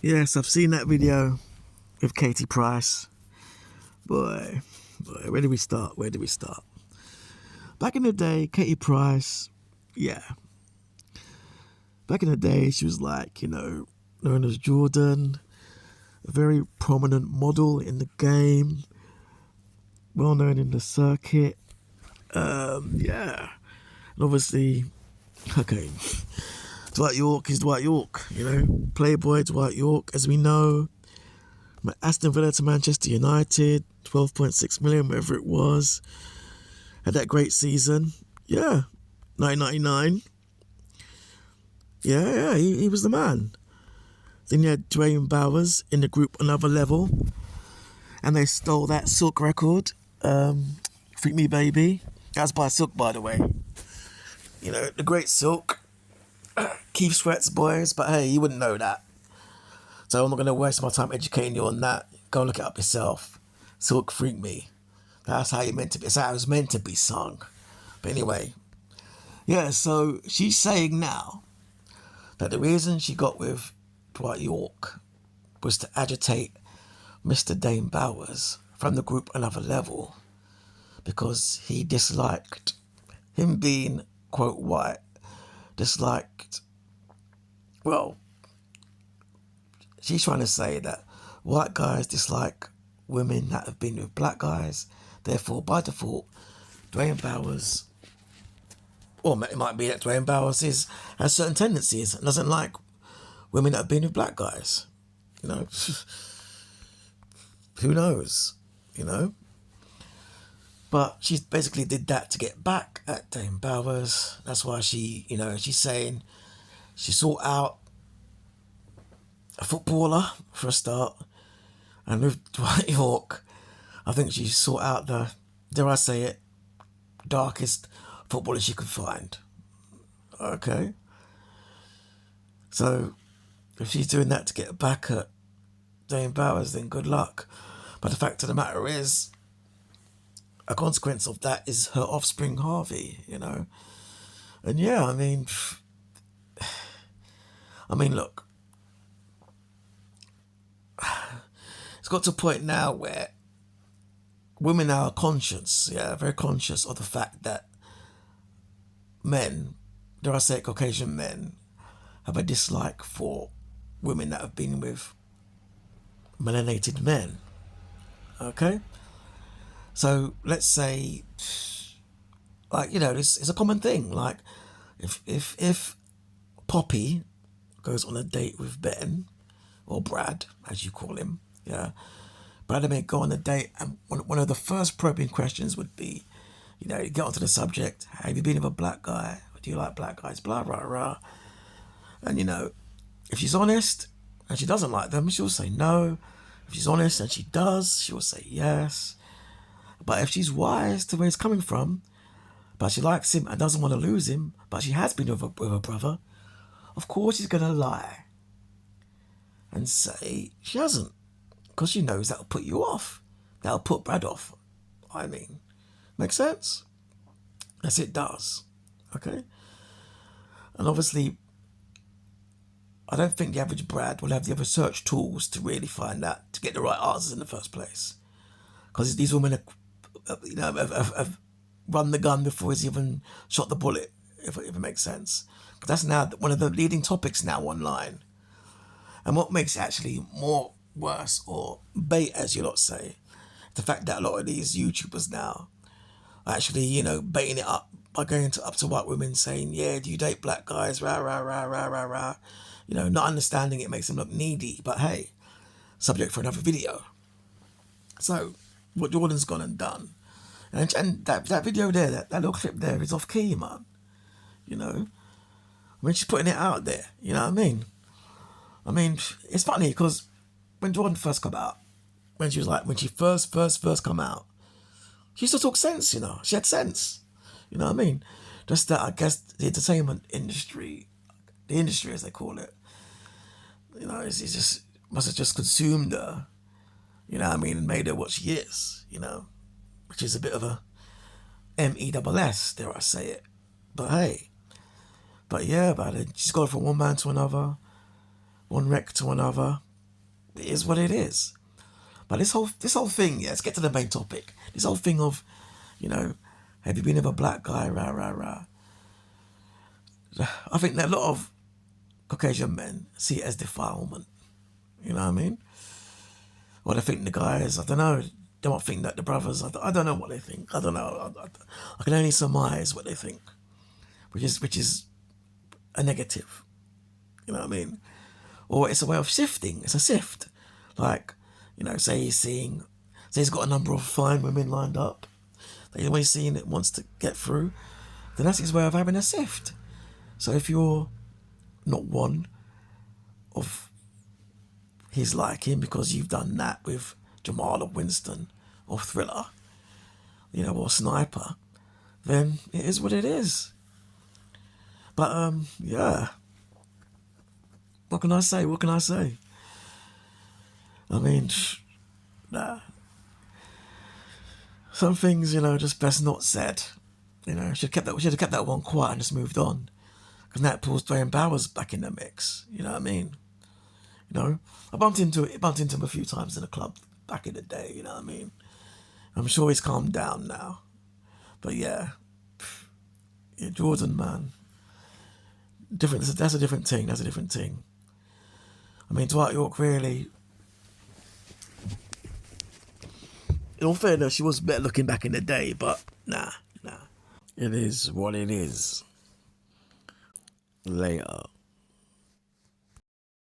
Yes, I've seen that video with Katie Price. Boy, where do we start? Back in the day, Katie Price, yeah. Back in the day, she was like, known as Jordan, a very prominent model in the game, well known in the circuit. Yeah. And obviously, okay, Dwight York is Dwight York, Playboy Dwight York, as we know. Aston Villa to Manchester United, 12.6 million, whatever it was. Had that great season. Yeah, 1999. Yeah, he was the man. Then you had Dwayne Bowers in the group Another Level. And they stole that Silk record, Freak Me Baby. That's by Silk, by the way. The great Silk. Keith Sweat's boys, but hey, you wouldn't know that. So I'm not going to waste my time educating you on that. Go and look it up yourself. Silk Freak Me. That's how you're meant to be. That's how it was meant to be sung. But anyway, yeah, so she's saying now that the reason she got with Dwight York was to agitate Mr. Dane Bowers from the group Another Level because he disliked him being, quote, white, she's trying to say that white guys dislike women that have been with black guys. Therefore, by default, Dwayne Bowers, or it might be that Dwayne Bowers has certain tendencies and doesn't like women that have been with black guys. Who knows, But she basically did that to get back at Dwayne Bowers. That's why she's saying she sought out a footballer for a start. And with Dwight York, I think she sought out the, dare I say it, darkest footballer she could find. Okay. So if she's doing that to get back at Dwayne Bowers, then good luck. But the fact of the matter is, a consequence of that is her offspring Harvey, And yeah, I mean, look, it's got to a point now where women are conscious, very conscious of the fact that men, dare I say Caucasian men, have a dislike for women that have been with melanated men. Okay? So let's say, this is a common thing. Like, if Poppy goes on a date with Ben, or Brad, as you call him, Brad may go on a date, and one of the first probing questions would be, you get onto the subject, have you been with a black guy? Or do you like black guys? Blah, blah, blah. And, if she's honest and she doesn't like them, she'll say no. If she's honest and she does, she'll say yes. But if she's wise to where he's coming from, but she likes him and doesn't want to lose him, but she has been with her brother, of course she's going to lie and say she hasn't, because she knows that'll put you off. That'll put Brad off. Makes sense? Yes, it does. Okay? And obviously, I don't think the average Brad will have the other search tools to really find out, to get the right answers in the first place. Because these women have run the gun before he's even shot the bullet, if it makes sense. Because that's now one of the leading topics now online. And what makes it actually more worse, or bait as you lot say, the fact that a lot of these YouTubers now are actually, baiting it up by going up to white women saying, yeah, do you date black guys, rah, rah, rah, rah, rah, rah. Not understanding it makes them look needy, but hey, subject for another video. So, what Jordan's gone and done, and that video there, that little clip there is off key, man. She's putting it out there, you know what I mean? It's funny, because when Jordan first come out, when she first come out, she used to talk sense, she had sense, you know what I mean? Just that, I guess, the entertainment industry, the industry as they call it, it's just, must have just consumed her, and made her what she is, which is a bit of a MESS, dare I say it. But hey, she's gone from one man to another, one wreck to another, it is what it is. But this whole thing, yeah, let's get to the main topic. This whole thing of, you know, have you been with a black guy, rah, rah, rah. I think that a lot of Caucasian men see it as defilement. You know what I mean? Or they think the guys, I don't know, they might think that the brothers, I don't know what they think. I don't know. I can only surmise what they think, which is a negative. You know what I mean? Or it's a way of sifting. It's a sift. Like, you know, say he's got a number of fine women lined up that he's always seeing it wants to get through, then that's his way of having a sift. So if you're not one of his liking because you've done that with Jamal or Winston or Thriller, you know, or Sniper, then it is what it is. But yeah. What can I say? What can I say? I mean, nah. Some things, you know, just best not said. You know, should have kept that one quiet and just moved on. Because now it pulls Dwayne Bowers back in the mix. You know what I mean? You know, I bumped into him a few times in a club back in the day. You know what I mean? I'm sure he's calmed down now. But yeah, Jordan, man, different. That's a different thing. That's a different thing. I mean, Dwight York really. In all fairness, she was better looking back in the day, but nah. It is what it is. Later.